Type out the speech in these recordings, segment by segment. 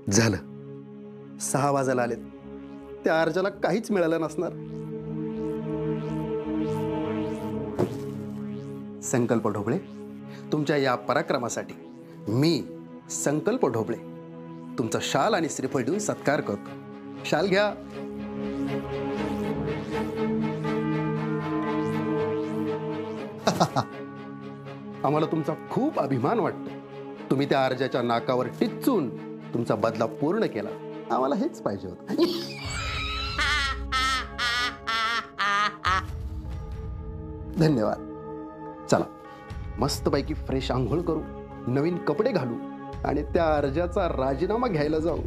झालं, 6 वाजायला आलेत. त्या अर्जाला काहीच मिळालं नसणार. संकल्प ढोबळे, तुमच्या या पराक्रमासाठी मी संकल्प ढोबळे तुमचा शाल आणि श्रीफळ देऊन सत्कार करतो. शाल घ्या. आम्हाला तुमचा खूप अभिमान वाटतो. तुम्ही त्या अर्जाच्या नाकावर टिच्चून तुमचा बदला पूर्ण केला. आम्हाला हेच पाहिजे होतं. धन्यवाद. चला, मस्तपैकी फ्रेश आंघोळ करू, नवीन कपडे घालू आणि त्या अर्जाचा राजीनामा घ्यायला जाऊ.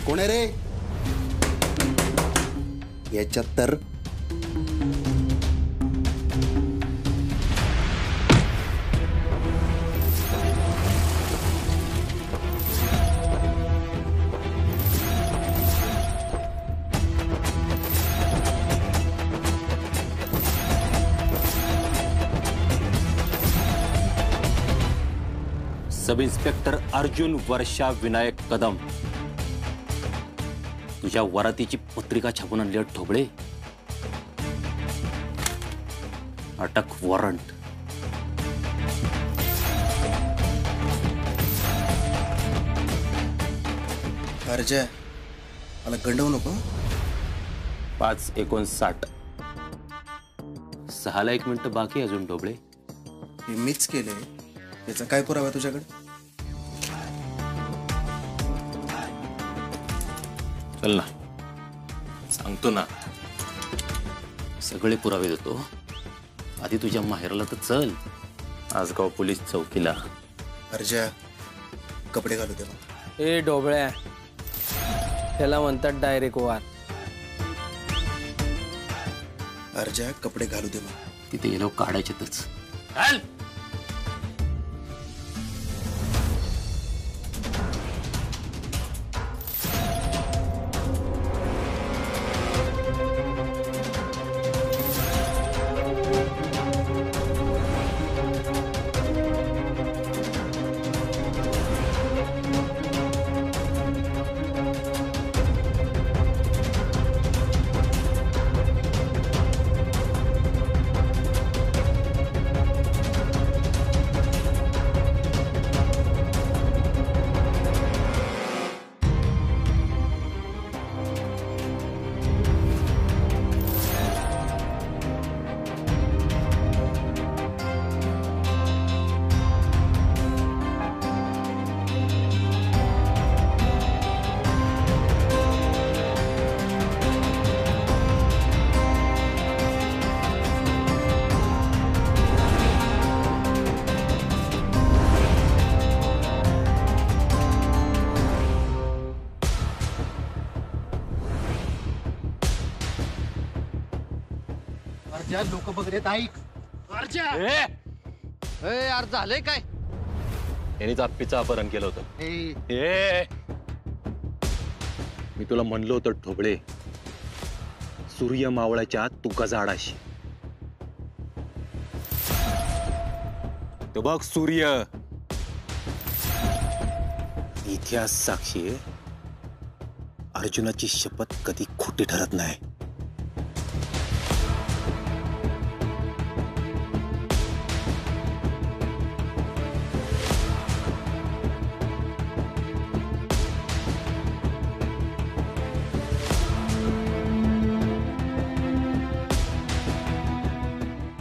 कोण आहे रे? याच्यात तर सब इन्स्पेक्टर अर्जुन वर्षा विनायक कदम, तुझ्या वरातीची पत्रिका छापून आणली ढोबळे. अटक वॉरंट. अर्जा, मला गंडवू नको. 5:59. 6ला 1 मिनिट बाकी अजून ढोबळे. हे मीच केले, याचा काय पुरावा तुझ्याकडे? चल ना, सांगतो ना, सगळे पुरावे देतो. आधी तुझ्या माहेराला तर चल, आजगाव पोलीस चौकीला. अर्जा, कपडे घालू दे. ए ढोबळ्या, त्याला म्हणतात डायरेक्ट वार. अर्जा, कपडे घालू दे. तिथे गेलो काढायचेतच. लोक बघत ऐक. यार झालंय काय? यांनीच आप्पीचं अपहरण केलं होतं. मी तुला म्हणलं होतं ढोबळे, सूर्य मावळाच्या तू गजाडाशी. तो बघ सूर्य, इतिहास साक्षी, अर्जुनाची शपथ कधी खोटी ठरत नाही.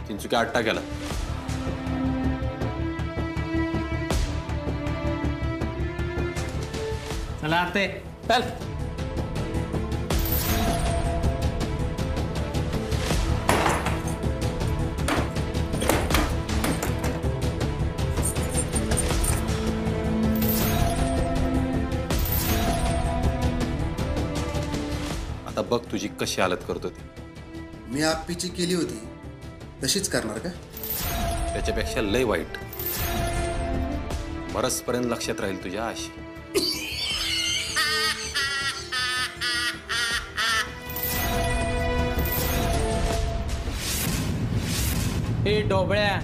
चिंचुक्या 8 केला. चला आते चल. आता बघ तुझी कशी हालत करतो ती. मी आप्पीची केली होती तशीच करणार का? त्याच्यापेक्षा लय वाईट. मरसपर्यंत लक्षात राहील तुझ्या अशी. हे ढोबळ्या,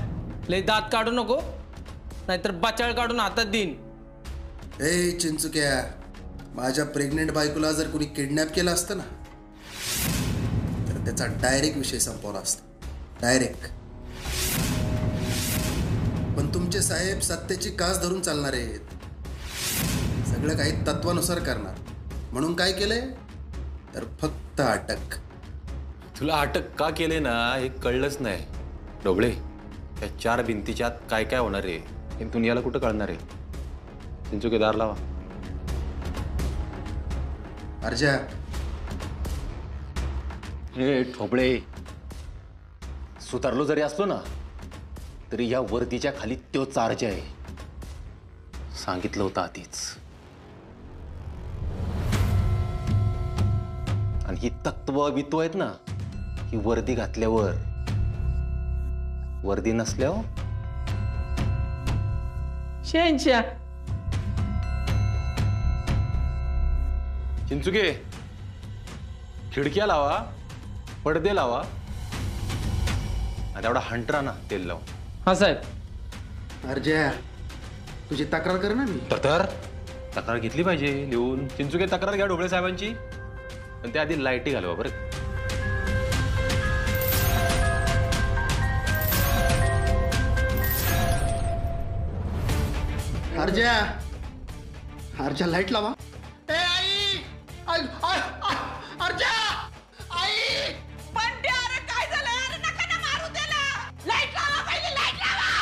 लय दात काढू नको, नाहीतर बचाळ काढून हातात देईन. ए चिंचुक्या, माझ्या प्रेग्नेंट बायकोला जर कोणी किडनॅप केलं असतं ना तर त्याचा डायरेक्ट विषय संपवला असता. डायरेक्ट. पण तुमचे साहेब सत्तेची कास धरून चालणार आहेत. सगळं काही तत्वानुसार करणार. म्हणून काय केलंय तर फक्त अटक. तुला अटक का केले ना हे कळलंच नाही. ढोबळे, त्या 4 भिंतीच्या आत काय काय होणार आहे हे दुनियाला कुठं कळणार आहे. चिंचुके दार लावा. अर्जा, हे ठोबळे, सुधारलो जरी असलो ना तरी या वर्दीच्या खाली तो चार्ज आहे. सांगितलं होतं आधीच. आणि ही तत्व बित्व आहेत ना, ही वर्दी घातल्यावर, वर्दी नसल्यावर शेंच्या. चिंचुके, खिडक्या लावा, पडदे लावा आणि एवढा हंटरा ना तेल लावा. हा साहेब. अर्जा, तुझी तक्रार कर ना मी. तर तक्रार घेतली पाहिजे लिहून. चिंचुके, तक्रार घ्या ढोबळे साहेबांची, पण त्या आधी लाईटी घालवा बरं. अर्जा, अर्जा लाईट लावा. ए आई, अर्जा, आई. पण अरे काय झालं? अरे नका ना मारू त्याला. लाईट लावा पहिले, लाईट लावा.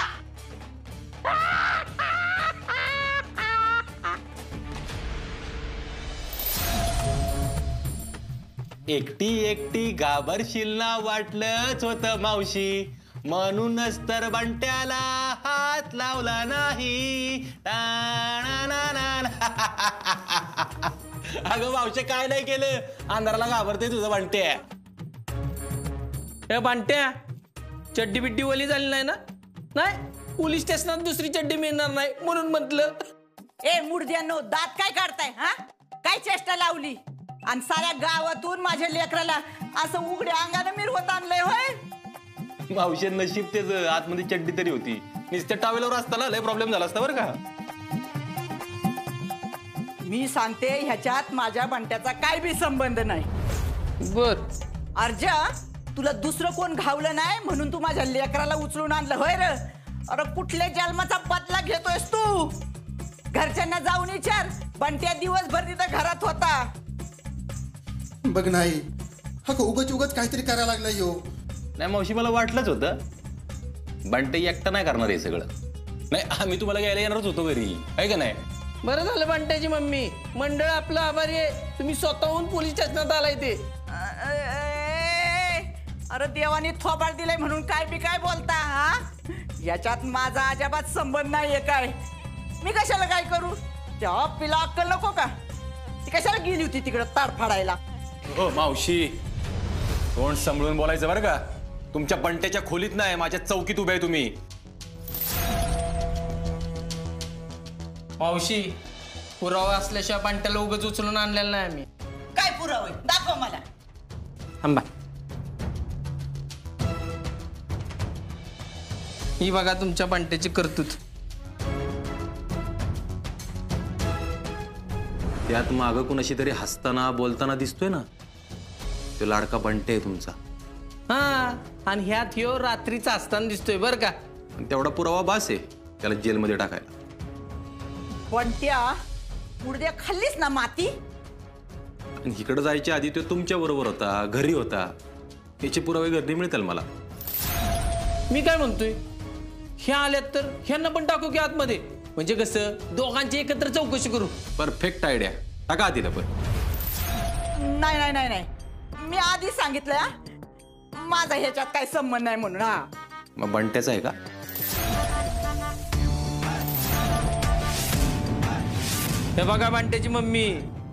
एकटी एकटी घाबरशील ना वाटलंच होतं मावशी, म्हणूनच तर बंट्याला हात लावला नाही. अगं मावशी, काय नाही केलं, अंधाराला घाबरते तुझं बंट्या. हे बांट्या, चड्डी बिड्डी ओली झाली नाही ना? नाही, पोलीस स्टेशनात दुसरी चड्डी मिळणार नाही म्हणून म्हटलं. ए मुडद्यानो, दात काय काढताय? हा, काय चेष्टा लावली? आणि साऱ्या गावातून माझ्या लेकराला असं उघड्या अंगानं मिरवत आणलंय होय? मावशी नशीब तेच, आतमध्ये चड्डी तरी होती. नुसत्या टावेलवर असताना लय प्रॉब्लेम झाला असता बरं का. मी सांगते, ह्याच्यात माझ्या बंट्याचा काय बी संबंध नाही. बर. अर्जा, तुला दुसरं कोण घावलं नाही म्हणून तू माझ्या लेकराला उचलून आणलं होय र? अरे कुठल्या जन्माचा बदला घेतोयस तू? घरच्यांना जाऊन विचार, बंट्या दिवसभर तिथं घरात होता. बघ नाही, हा उगच काहीतरी करायला लागला यो. नाही मावशी, मला वाटलंच होतं बंटे एकटा नाही करणार हे सगळं. नाही, आम्ही तुम्हाला घ्यायला येणारच होतो घरी, आहे का नाही. बरं झालं बांट्याची मम्मी, मंडळ आपलं आभारी आहे. तुम्ही स्वतःहून पोलीस स्टेशनात आलाय ते. अरे देवाने थोबाड दिलाय म्हणून काय बी काय बोलता? हा, याच्यात माझा अजिबात संबंध नाहीये. काय मी कशाला काय करू? त्या पिला अक्कल नको का? ती कशाला गेली होती तिकडं ताड फाडायला? हो मावशी, तोंड सांभाळून बोलायचं बरं का. तुमच्या बंट्याच्या खोलीत नाही, माझ्या चौकीत उभे आहे तुम्ही. मावशी, पुरावा असल्याशिवाय बांट्याला उगाच उचलून आणलेला नाही आम्ही. काय पुरावे दाखव मला. थांबा, ही बघा तुमच्या बांट्याची कर्तूत. त्यात मागं कुणाशी तरी हसताना बोलताना दिसतोय ना, तो लाडका बंटे आहे तुमचा. हा, आणि ह्यात ह्यो रात्रीचा असताना दिसतोय बरं का. आणि तेवढा पुरावा बास आहे त्याला जेलमध्ये टाकायला. बंट्या, मुडद्या खाल्लीस ना माती? आणि इकडे जायच्या आधी तो तुमच्या बरोबर होता, घरी होता. याचे पुरावे घरी मिळतील मला. मी काय म्हणतोय, ह्या आल्यात तर ह्यांना पण टाकू की आतमध्ये, म्हणजे कसं दोघांची एकत्र चौकशी करू. परफेक्ट आयडिया, टाका आधीला पण. नाही नाही नाही नाही, मी आधी सांगितलं हा, माझा ह्याच्यात काय संबंध नाही म्हणून. हा, मग बंट्याचा आहे का? हे बघा बांट्याची मम्मी,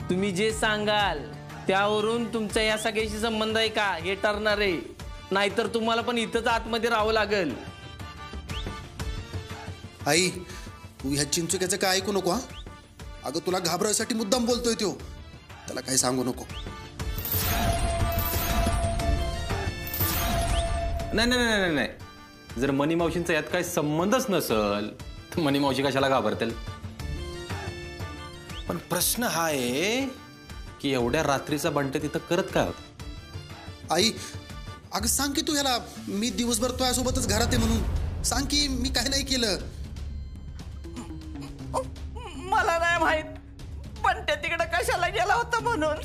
तुम्ही जे सांगाल त्यावरून तुमचा या सगळ्याशी संबंध आहे का हे ठरणार आहे. नाहीतर तुम्हाला पण इथंच आतमध्ये राहावं लागेल. आई, तू ह्या चिंचुक्याचं काय ऐकू नको हा. अगं तुला घाबरायसाठी मुद्दाम बोलतोय तो. त्याला काही सांगू नको. नाही नाही नाही नाही. जर मनी मावशींचा यात काही संबंधच नसल तर मनी मावशी कशाला घाबरतील. पण प्रश्न हा आहे की एवढ्या रात्रीचा बंटे तिथं करत काय होता. आई अगं सांग की तू ह्याला मी दिवसभर तुझ्यासोबतच घरात आहे म्हणून. सांग की मी काय नाही केलं. मला नाही माहित पण ते तिकडे कशाला गेला होता म्हणून.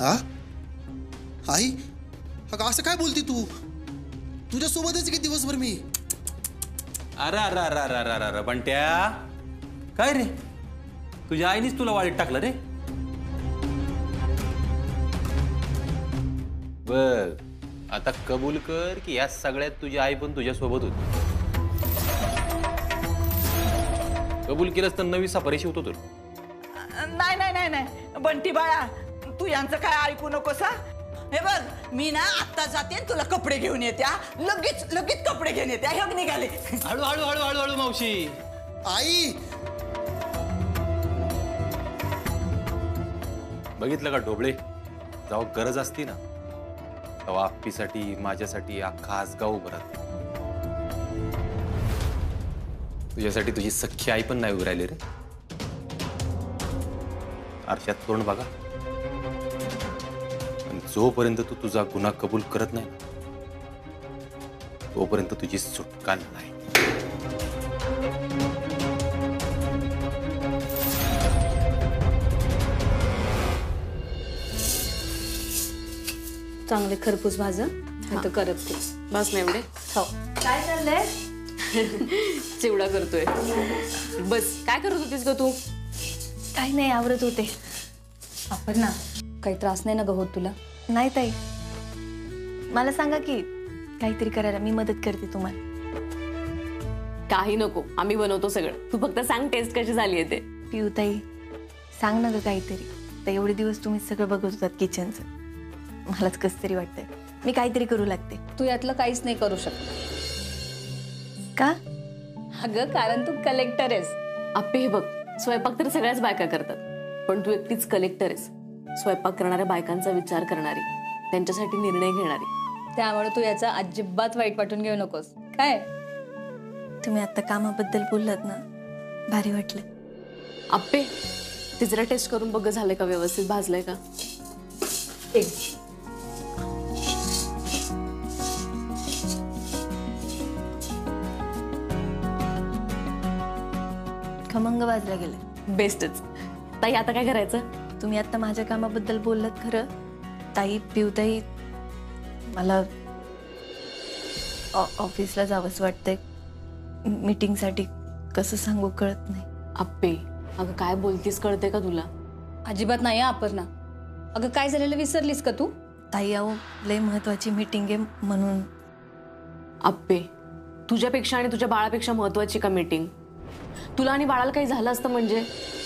हा आई अगं असं काय बोलती तू. तुझ्यासोबतच की दिवसभर मी. अरे अरे अरे अरे अरे अरे बंट्या काय रे तुझ्या आईनेच तुला वाळीत टाकलं रे. बघ आता कबूल कर की या सगळ्यात तुझी आई पण तुझ्या सोबत होती. कबूल केलंस तर नवी सापरेशी होतो तर. नाही नाही नाही नाही बंटी बाळा तू यांचं काय ऐकू नकोस हा. हे बघ मी ना आत्ता जाते आणि तुला कपडे घेऊन येते हा. लगेच लगेच कपडे घेऊन येते. हे निघाले. हळू हळू हळू हळू हळू मावशी. आई बघितलं का ढोबळे जेव्हा गरज असती ना तेव्हा आप्पीसाठी माझ्यासाठी अख्खा आसगाव उभं राहते. तुझ्यासाठी तुझी सख्खी आई पण नाही उभी राहिली रे. आरशात तोंड बघा. पण जोपर्यंत तू तुझा गुन्हा कबूल करत नाही तोपर्यंत तुझी सुटका नाही. चांगले खरपूस भाजा आता करत ते बस नाही एवढे. हो. काय चाललंय. चिवडा करतोय. बस काय करत होतीस ग तू. काही नाही आवरत होते. आपण ना काही त्रास नाही ना ग होत तुला. नाही ताई मला सांगा की काहीतरी करायला मी मदत करते तुम्हाला. काही नको आम्ही बनवतो सगळं. तू फक्त सांग टेस्ट कशी झाली आहे ते. पिऊ ताई सांग ना ग काहीतरी. तर एवढे दिवस तुम्ही सगळं बघत होतात किचनचं. मलाच कस तरी वाटतंय मी काहीतरी करू लागते. तू यातलं काहीच नाही करू शकत. का. अगं कारण तू कलेक्टर आहेस. आप्पे हे बघ स्वयंपाक तर सगळ्याच बायका करतात पण तू एकटीच कलेक्टर आहेस. स्वयंपाक करणाऱ्या बायकांचा विचार करणारी त्यांच्यासाठी निर्णय घेणारी. त्यामुळे तू याचा अजिबात वाईट वाटून घेऊ नकोस काय. तुम्ही आता कामाबद्दल बोललात ना भारी वाटलं. आप्पे ते जरा टेस्ट करून बघ झालंय का व्यवस्थित भाजलंय का. खमंग भाजला गेलं. बेस्टच. ताई आता काय करायचं. तुम्ही आता माझ्या कामाबद्दल बोललात खरं. ताई पिऊताई मला ऑफिसला जावंच वाटतंय. मीटिंगसाठी कसं सांगू कळत नाही. आप्पे अगं काय बोलतीस कळते का तुला. अजिबात नाही अपर्णा. अगं काय झालेलं विसरलीस का तू. ताई अहो लय महत्वाची मीटिंग आहे म्हणून. आप्पे तुझ्यापेक्षा आणि तुझ्या बाळापेक्षा महत्वाची का मीटिंग. तुला आणि बाळाला काही झालं असतं म्हणजे.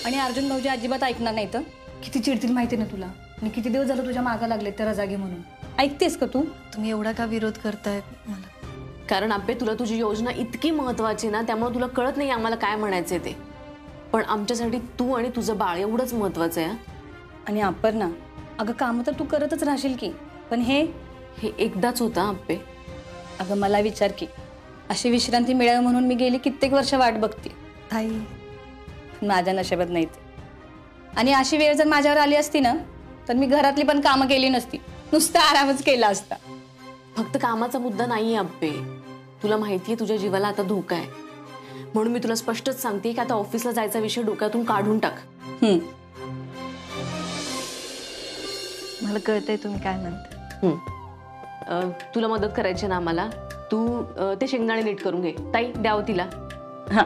आणि अर्जुन भाऊजी अजिबात ऐकणार नाही तर. किती चिडतील माहिती ना तुला. आणि किती दिवस झालं तुझ्या मागं लागले तर रजा घे म्हणून. ऐकतेस का तू. तुम्ही एवढा का विरोध करताय मला. कारण आप्पे तुला तुझी योजना इतकी महत्वाची ना त्यामुळे तुला कळत नाही आम्हाला काय म्हणायचंय ते. पण आमच्यासाठी तू आणि तुझं बाळ एवढंच महत्वाचं आहे. आणि अपर्णा अगं कामं तर तू करतच राहशील की. पण हे एकदाच होतं आप्पे. अगं मला विचार की अशी विश्रांती मिळावी म्हणून मी गेली कित्येक वर्ष वाट बघते. ताई माझ्या नशिबात नाही ते. आणि अशी वेळ जर माझ्यावर आली असती ना तर मी घरातली पण कामं केली नसती. नुसता आरामच केला असता. फक्त कामाचा मुद्दा नाहीये आप्पे. तुला माहितीये तुझ्या जीवाला आता धोका आहे म्हणून मी तुला स्पष्टच सांगते की आता ऑफिसला जायचा विषय डोक्यातून काढून टाक. मला कळतंय तुम्ही काय म्हणता. तुला मदत करायची ना आम्हाला. तू ते शेंगदाणे नीट करून घे. ताई द्याव तिला. हा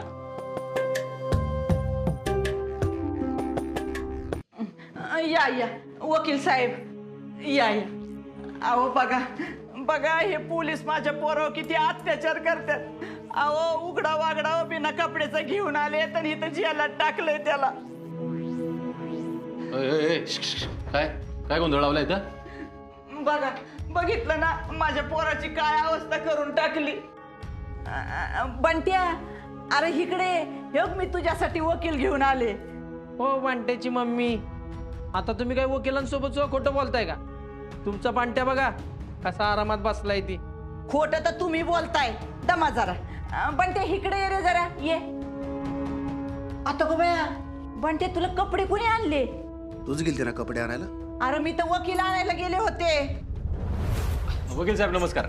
या या वकील साहेब या या. अहो बघा बघा हे पोलीस माझ्या पोरावर किती अत्याचार करतात. अहो उघडा वागडा बिना कपड्याचं घेऊन आले तर इथं जेलात टाकलंय त्याला. काय काय गोंधळ लावलाय तर. बघा बघितलं ना माझ्या पोराची काय अवस्था करून टाकली. बंट्या, अरे इकडे हे मी तुझ्यासाठी वकील घेऊन आले. हो बांट्याची मम्मी, आता तुम्ही काय वकिलांसोबत खोटं बोलताय का? तुमचा बांट्या बघा कसा आरामात बसलाय ती. खोट तर तुम्ही बोलताय. दमा जरा. बंट्या इकडे ये रे जरा ये. आता गो बया, बंट्या तुला कपडे कोणी आणले? तूच गेलती ना कपडे आणायला? अरे मी तर वकील आणायला गेले होते. वकील साहेब नमस्कार.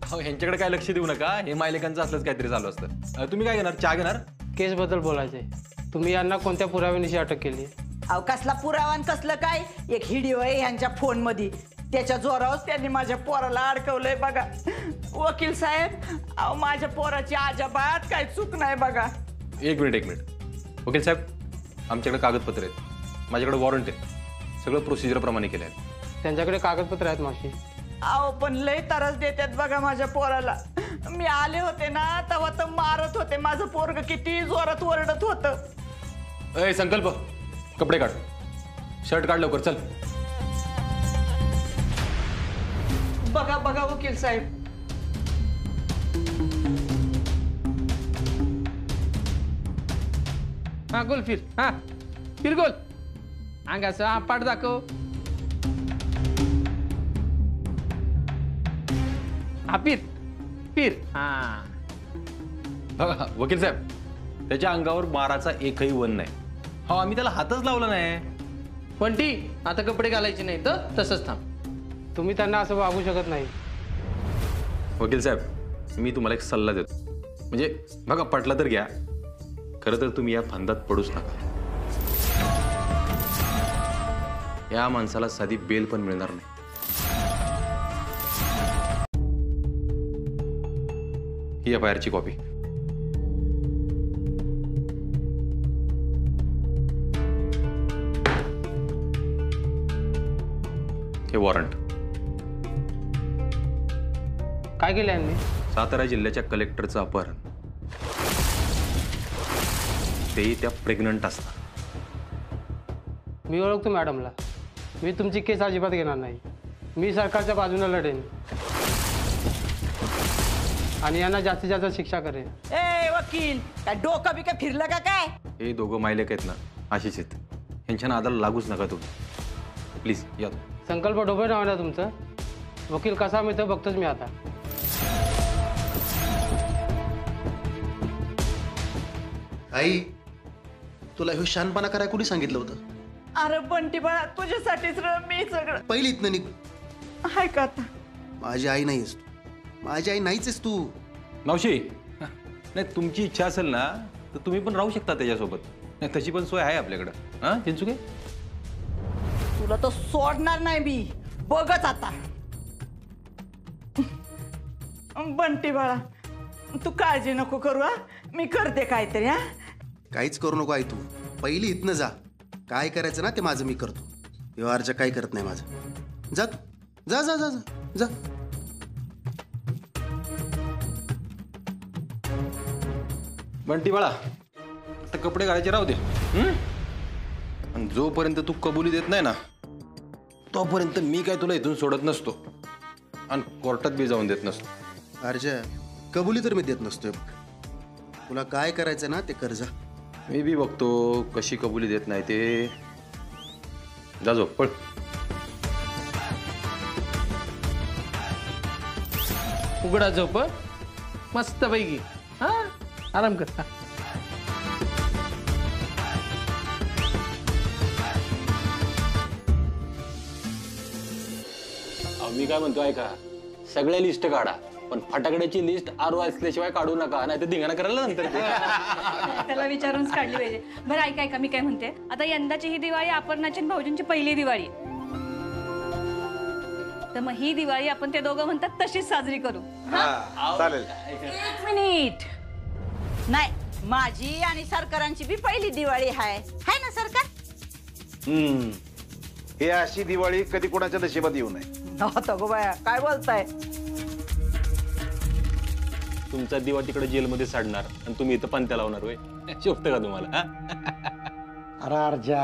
अहो ह्यांच्याकडे काय लक्ष देऊ नका, हे मायलेकांचं असलंच काहीतरी चालू असतं. तुम्ही काय घेणार, चहा घेणार? केस बद्दल बोलायचंय. तुम्ही यांना कोणत्या पुराव्यानिशी अटक केली? अहो कसला पुरावा आणि कसलं काय, एक व्हिडिओ आहे यांच्या फोन मध्ये, त्याच्या जोरावर त्यांनी माझ्या पोराला अडकवलंय बघा. वकील साहेब, अहो माझ्या पोराची अजिबात काय चूक नाही बघा. एक मिनिट. वकील साहेब, आमच्याकडे कागदपत्र आहेत, माझ्याकडे वॉरंट आहे, सगळं प्रोसिजरप्रमाणे केलं आहे. त्यांच्याकडे कागदपत्र आहेत मावशी. अहो पण लय त्रास देतात बघा माझ्या पोराला. मी आले होते ना तेव्हा तर मारत होते. माझं पोरग किती जोरात ओरडत होतं. अय संकल्प, कपडे काढ, शर्ट काढ लवकर, चल. बघा बघा वकील साहेब, हा गोल फिर, हा फिर गोल. अंगाचं हा पाठ दाखव. हा फिर. हा बघा वकील साहेब, त्याच्या अंगावर माराचा एकही वन नाही. हो, आम्ही त्याला हातच लावला नाही. पण ती आता कपडे घालायचे नाही तर तसंच थांब. तुम्ही त्यांना असं वागू शकत नाही. वकील साहेब, मी तुम्हाला एक सल्ला देतो, म्हणजे बघा पटला तर घ्या, खरं तर तुम्ही या फंदात पडूच नका. या माणसाला साधी बेल पण मिळणार नाही. ही एफ आय आरची कॉपी. हे वॉरंट. काय केलं यांनी? सातारा जिल्ह्याच्या कलेक्टरचं अपहरण, तेही त्या प्रेग्नंट असतात. मी ओळखतो मॅडमला. मी तुमची केस अजिबात घेणार नाही. मी सरकारच्या बाजूने लढेन आणि यांना जास्तीत जास्त शिक्षा करेन. ए वकील, काय डोकं बिकं फिरलं का काय? हे दोघं मायलेक आहेत ना, अशीच आहेत. यांच्या नादाला लागूच नका तुम्ही, प्लीज या. संकल्प ढोबळे नाव आहे ना तुमचं? वकील कसा मिळतो बघतोच मी आता. आई, तुला ह्यो शानपणा कराय कुणी सांगितलं होतं? अरे बंटी बाळा, तुझ्यासाठीच र मी सगळं. पहिली इथनं निघ. हाय का आता? माझी आई नाहीस तू, माझी आई नाहीच आहेस तू. मावशी, नाही तुमची इच्छा असेल ना तर तुम्ही पण राहू शकता त्याच्यासोबत. नाही तशी पण सोय आहे आपल्याकडं. हा चिंचुके, तुला तर सोडणार नाही मी, बघच आता. बंटी बाळा, तू काळजी नको करू. हा, मी करते काहीतरी. हा, काहीच करू नको आई, तू पहिली इथनं जा. काय करायचं ना ते माझं मी करतो. व्यवहारच्या काही करत नाही माझं. जा तू, जा जा जा जा. बंटी बाळा, आता कपडे घालायचे राहू दे. आणि जोपर्यंत तू कबुली देत नाही ना तोपर्यंत मी काय तुला इथून सोडत नसतो आणि कोर्टात बी जाऊन देत नसतो. अर्जा, कबुली तर मी देत नसतोय. तुला काय करायचं ना ते कर जा. मी बी बघतो कशी कबुली देत नाही ते. जा झोप, पळ. उघडा झोप मस्त पैकी. हा आराम कर. हा. मी काय म्हणतो ऐका, सगळ्या लिस्ट काढा, पण फटाकड्याची लिस्ट आरो असल्याशिवाय काढू नका, नाही तर धिंगाणा करायला नंतर. त्याला विचारूनच काढली पाहिजे. बरं ऐका ऐका, मी काय म्हणते, आता यंदाची ही दिवाळी अपर्णाची आणि भाऊजींची पहिली दिवाळी, तर मग ही दिवाळी आपण ते दोघं म्हणतात तशीच साजरी करू. चालेल. एक मिनिट. नाही, माझी आणि सरकारांची बी पहिली दिवाळी हाय ना सरकार? ही अशी दिवाळी कधी कोणाच्या नशिबात येऊ नये. नव्हतं गो बाया, काय बोलताय? तुमचा दिवा तिकडे जेलमध्ये साडणार आणि तुम्ही इथं पंत्या लावणार होय. शोभतं का तुम्हाला? अरे अर्जा,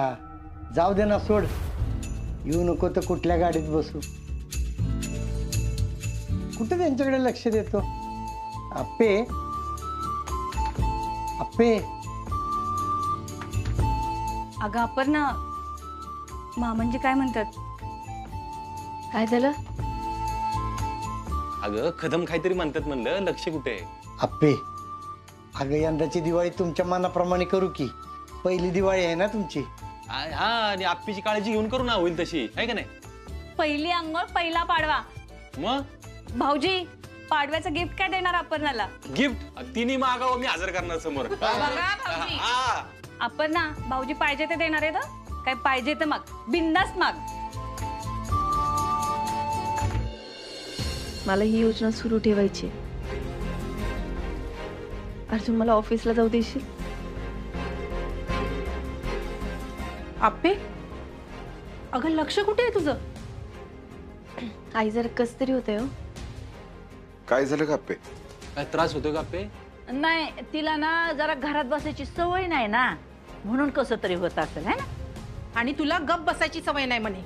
जाऊ दे ना, सोड. येऊ नको तर कुठल्या गाडीत बसू. कुठे त्यांच्याकडे लक्ष देतो? आप्पे आप्पे अगं अपर्णा, मामांजी काय म्हणतात? काय झालं? अगं कदम काहीतरी म्हणतात म्हणलं, लक्ष कुठे आहे? आप्पे, अगं यंदाची दिवाळी तुमच्या मनाप्रमाणे करू की? पहिली दिवाळी आहे ना तुमची. हा, आणि आप्पीची काळजी घेऊन करू ना, होईल तशी आहे का नाही? पहिली अंघोळ पहिला पाडवा. मग भाऊजी, पाडव्याचं गिफ्ट काय देणार अपर्णाला? गिफ्ट तिन्ही मागावं, मी हजर करणार समोर. हा. अपर्णा, भाऊजी पाहिजे ते देणार आहे तर काय पाहिजे ते माग, बिंदास माग. मला ही योजना सुरू ठेवायची. अर्जुन, मला ऑफिसला जाऊ देशील? आप्पे, अगं लक्ष कुठे आहे तुझं? आई जरा कस तरी होतंय हो. काय झालं का आप्पे? काय त्रास होतोय का आप्पे? नाही, तिला ना जरा घरात बसायची सवय नाही ना, म्हणून कसं तरी होत असेल है ना. आणि तुला गप बसायची सवय नाही म्हणे.